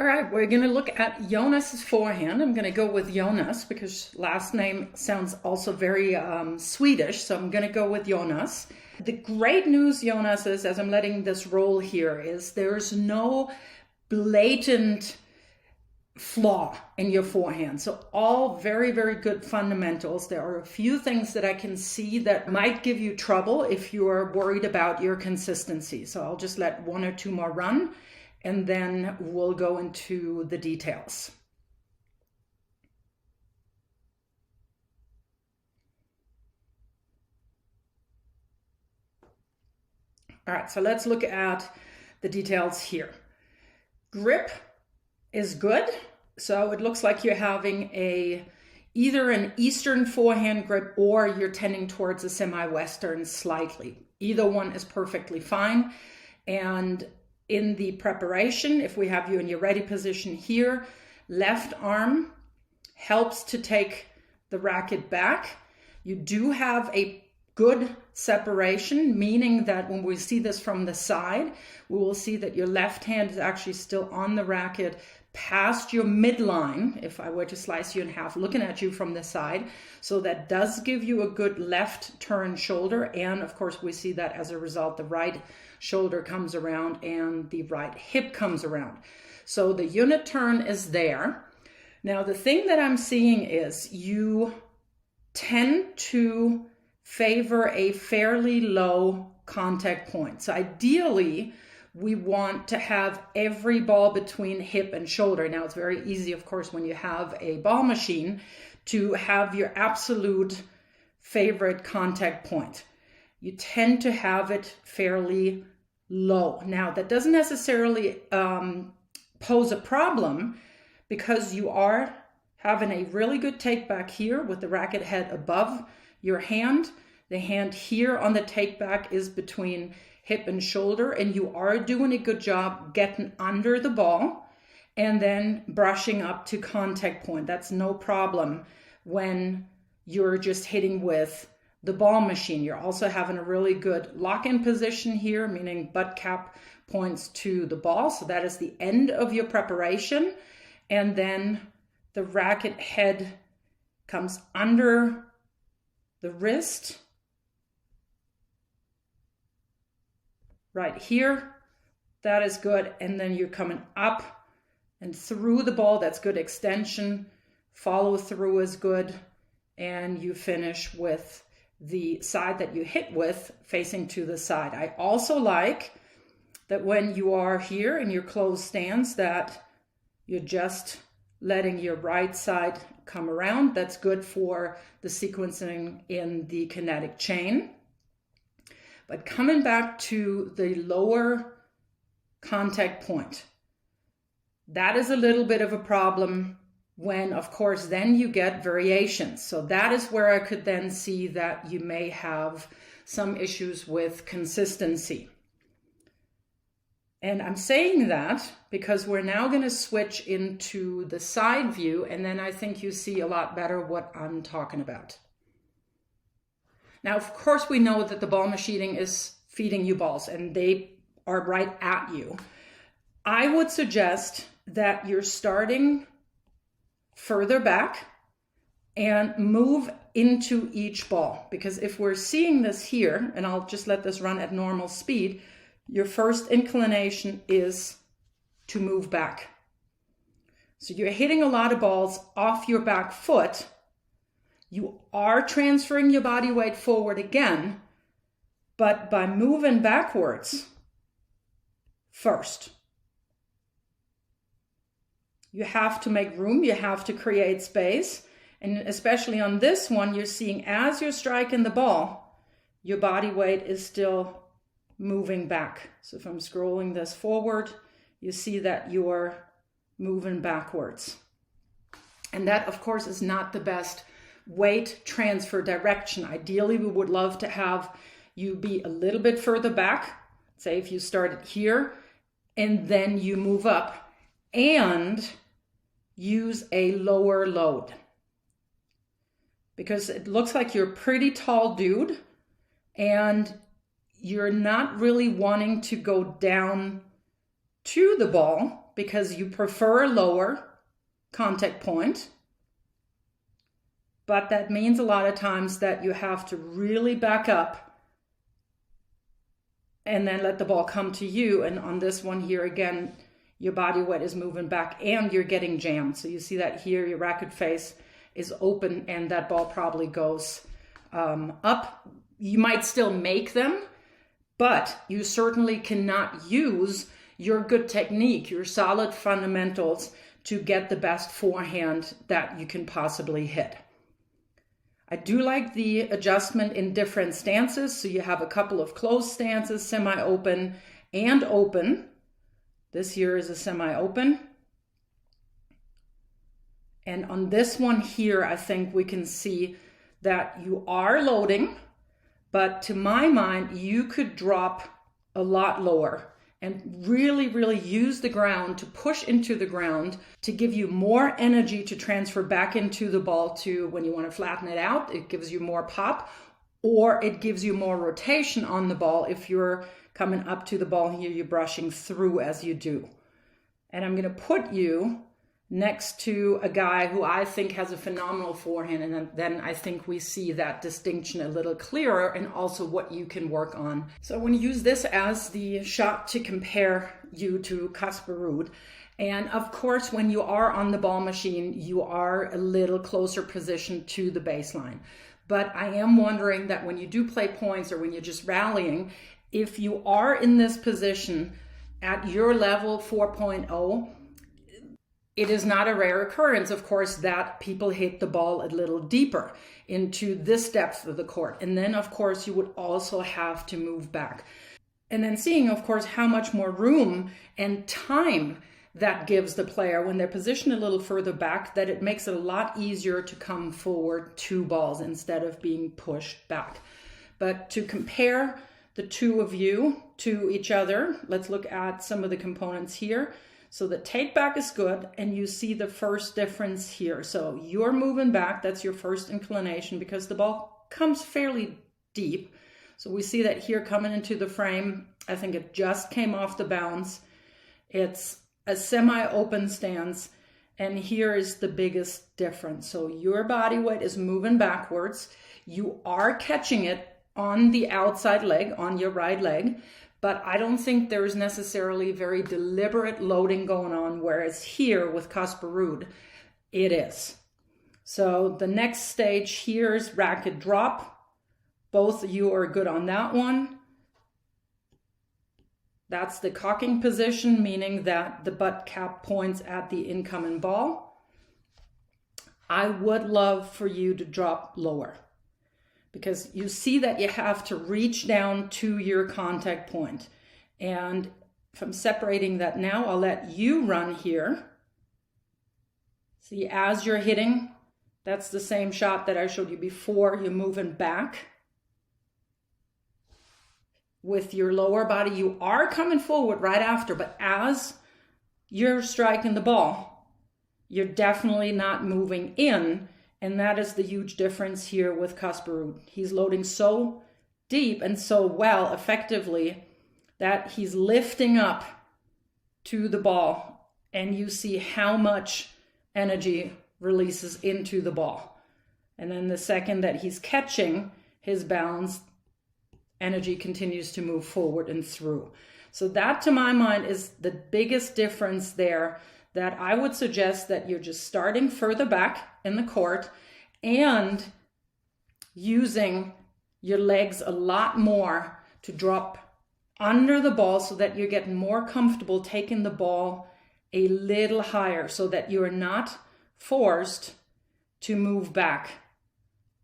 right, we're going to look at Jonas's forehand. I'm going to go with Jonas because last name sounds also very Swedish, so I'm going to go with Jonas. The great news, Jonas, is, as I'm letting this roll here, is there's no blatant flaw in your forehand. So all very, very good fundamentals. There are a few things that I can see that might give you trouble if you're worried about your consistency. So I'll just let one or two more run, and then we'll go into the details. All right, so let's look at the details here. Grip is good. So it looks like you're having either an Eastern forehand grip or you're tending towards a semi-Western slightly. Either one is perfectly fine. And in the preparation, if we have you in your ready position here, left arm helps to take the racket back. You do have a good separation, meaning that when we see this from the side, we will see that your left hand is actually still on the racket past your midline, if I were to slice you in half, looking at you from the side. So that does give you a good left turn shoulder. And of course, we see that as a result, the right shoulder comes around and the right hip comes around. So the unit turn is there. Now, the thing that I'm seeing is you tend to favor a fairly low contact point. So ideally, we want to have every ball between hip and shoulder. Now, it's very easy, of course, when you have a ball machine to have your absolute favorite contact point. You tend to have it fairly low. Now, that doesn't necessarily pose a problem because you are having a really good take back here with the racket head above your hand. The hand here on the take back is between hip and shoulder, and you are doing a good job getting under the ball and then brushing up to contact point. That's no problem when you're just hitting with the ball machine. You're also having a really good lock-in position here, meaning butt cap points to the ball. So that is the end of your preparation. And then the racket head comes under the wrist right here. That is good. And then you're coming up and through the ball. That's good extension. Follow through is good. And you finish with the side that you hit with facing to the side. I also like that when you are here in your closed stance that you're just letting your right side come around. That's good for the sequencing in the kinetic chain. But coming back to the lower contact point, that is a little bit of a problem when, of course, then you get variations. So that is where I could then see that you may have some issues with consistency. And I'm saying that because we're now going to switch into the side view, and then I think you see a lot better what I'm talking about. Now, of course, we know that the ball machining is feeding you balls and they are right at you. I would suggest that you're starting further back and move into each ball. Because if we're seeing this here, and I'll just let this run at normal speed, your first inclination is to move back. So you're hitting a lot of balls off your back foot. You are transferring your body weight forward again, but by moving backwards first. You have to make room, you have to create space. And especially on this one, you're seeing as you're striking the ball, your body weight is still moving back. So if I'm scrolling this forward, you see that you're moving backwards. And that, of course, is not the best weight transfer direction. Ideally, we would love to have you be a little bit further back. Say if you started here and then you move up and use a lower load. Because it looks like you're a pretty tall dude and you're not really wanting to go down to the ball because you prefer a lower contact point. But that means a lot of times that you have to really back up and then let the ball come to you. And on this one here, again, your body weight is moving back and you're getting jammed. So you see that here, your racket face is open and that ball probably goes up. You might still make them, but you certainly cannot use your good technique, your solid fundamentals to get the best forehand that you can possibly hit. I do like the adjustment in different stances. So you have a couple of closed stances, semi-open and open. This here is a semi-open. And on this one here, I think we can see that you are loading, but to my mind, you could drop a lot lower and really, really use the ground to push into the ground to give you more energy to transfer back into the ball to when you want to flatten it out. It gives you more pop, or it gives you more rotation on the ball. If you're coming up to the ball here, you're brushing through as you do. And I'm going to put you next to a guy who I think has a phenomenal forehand, and then I think we see that distinction a little clearer and also what you can work on. So when you use this as the shot to compare you to Casper Ruud, and of course when you are on the ball machine, you are a little closer positioned to the baseline. But I am wondering that when you do play points or when you're just rallying, if you are in this position at your level 4.0, it is not a rare occurrence, of course, that people hit the ball a little deeper into this depth of the court. And then, of course, you would also have to move back. And then seeing, of course, how much more room and time that gives the player when they're positioned a little further back, that it makes it a lot easier to come forward to balls instead of being pushed back. But to compare the two of you to each other, let's look at some of the components here. So the take back is good, and you see the first difference here. So you're moving back, that's your first inclination because the ball comes fairly deep. So we see that here coming into the frame, I think it just came off the bounce. It's a semi-open stance, and here is the biggest difference. So your body weight is moving backwards. You are catching it on the outside leg, on your right leg, but I don't think there's necessarily very deliberate loading going on, whereas here with Casper Ruud, it is. So the next stage here is racket drop. Both of you are good on that one. That's the cocking position, meaning that the butt cap points at the incoming ball. I would love for you to drop lower, because you see that you have to reach down to your contact point. And if I'm separating that now, I'll let you run here. See, as you're hitting, that's the same shot that I showed you before. You're moving back. With your lower body, you are coming forward right after, but as you're striking the ball, you're definitely not moving in. And that is the huge difference here with Casper Ruud. He's loading so deep and so well, effectively, that he's lifting up to the ball. And you see how much energy releases into the ball. And then the second that he's catching his bounce, energy continues to move forward and through. So that, to my mind, is the biggest difference there, that I would suggest that you're just starting further back in the court and using your legs a lot more to drop under the ball so that you're getting more comfortable taking the ball a little higher so that you're not forced to move back